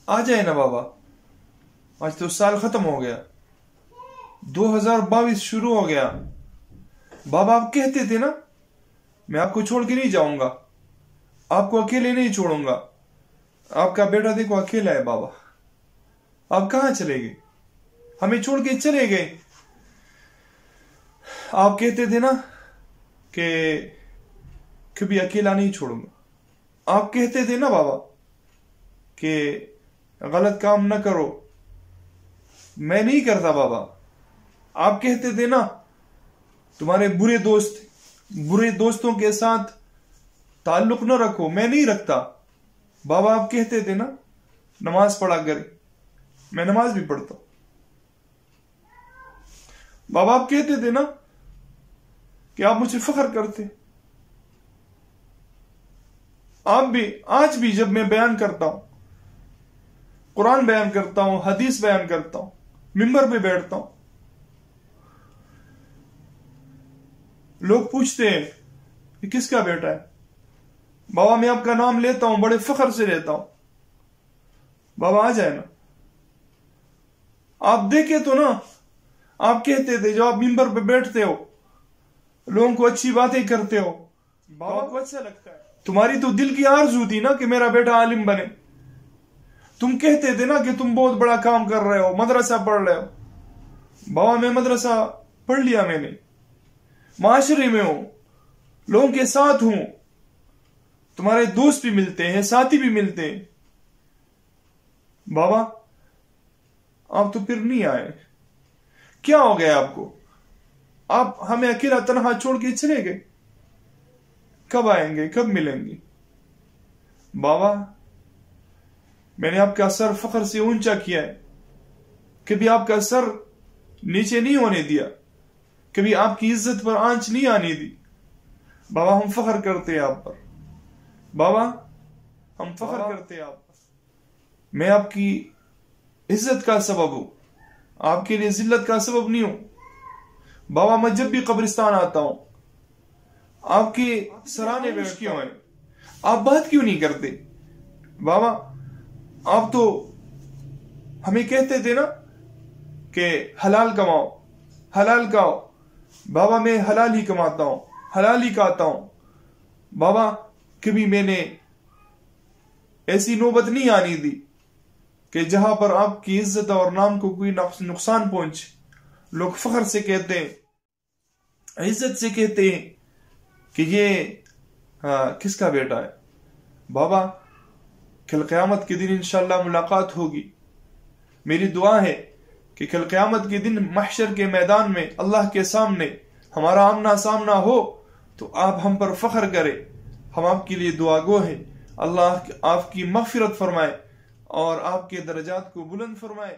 आ जाए ना बाबा, आज तो साल खत्म हो गया, 2022 शुरू हो गया। बाबा आप कहते थे ना मैं आपको छोड़ के नहीं जाऊंगा, आपको अकेले नहीं छोड़ूंगा। आपका बेटा देखो अकेला है बाबा, आप कहां चले गए, हमें छोड़ के चले गए। आप कहते थे ना कि कभी अकेला नहीं छोड़ूंगा। आप कहते थे ना बाबा कि गलत काम न करो, मैं नहीं करता बाबा। आप कहते थे ना तुम्हारे बुरे दोस्तों के साथ ताल्लुक न रखो, मैं नहीं रखता बाबा। आप कहते थे ना नमाज पढ़ा करे, मैं नमाज भी पढ़ता हूं बाबा। आप कहते थे ना कि आप मुझे फख्र करते। आप भी आज भी जब मैं बयान करता हूं, कुरान बयान करता हूं, हदीस बयान करता हूं, मिंबर पे बैठता हूं, लोग पूछते हैं कि किसका बेटा है। बाबा मैं आपका नाम लेता हूं, बड़े फख्र से लेता हूं। बाबा आ जाए ना, आप देखे तो ना, आप कहते थे जब आप मिंबर पे बैठते हो लोगों को अच्छी बातें करते हो, बाबा को अच्छा लगता है। तुम्हारी तो दिल की आरज़ू थी ना कि मेरा बेटा आलिम बने। तुम कहते थे ना कि तुम बहुत बड़ा काम कर रहे हो, मदरसा पढ़ रहे हो। बाबा मैं मदरसा पढ़ लिया, मैंने माशरे में हूं, लोगों के साथ हूं, तुम्हारे दोस्त भी मिलते हैं, साथी भी मिलते हैं। बाबा आप तो फिर नहीं आए, क्या हो गया आपको? आप हमें अकेला तन्हा छोड़ के चले गए। कब आएंगे, कब मिलेंगे? बाबा मैंने आपका सर फख्र से ऊंचा किया है, कभी आपका सर नीचे नहीं होने दिया, कभी आपकी इज्जत पर आंच नहीं आने दी। बाबा हम फख्र करते हैं आप पर, बाबा हम फख्र करते हैं आप पर। मैं आपकी इज्जत का सबब हूं, आपके लिए जिल्लत का सबब नहीं हूं। बाबा मैं जब भी कब्रिस्तान आता हूं आपके सराहने में क्यों है, आप बात क्यों नहीं करते? बाबा आप तो हमें कहते थे ना कि हलाल कमाओ, हलाल खाओ। बाबा मैं हलाल ही कमाता हूं, हलाल ही खाता हूं। बाबा कभी मैंने ऐसी नौबत नहीं आनी दी कि जहां पर आपकी इज्जत और नाम को कोई नुकसान पहुंचे। लोग फख्र से कहते हैं, इज्जत से कहते हैं कि ये किसका बेटा है। बाबा कल क़यामत के दिन इंशाअल्लाह मुलाकात होगी। मेरी दुआ है कि कल क़यामत के दिन महशर के मैदान में अल्लाह के सामने हमारा आमना सामना हो तो आप हम पर फख्र करें। हम आपके लिए दुआ गो हैं, अल्लाह आपकी मग़फ़िरत फरमाए और आपके दर्जात को बुलंद फरमाए।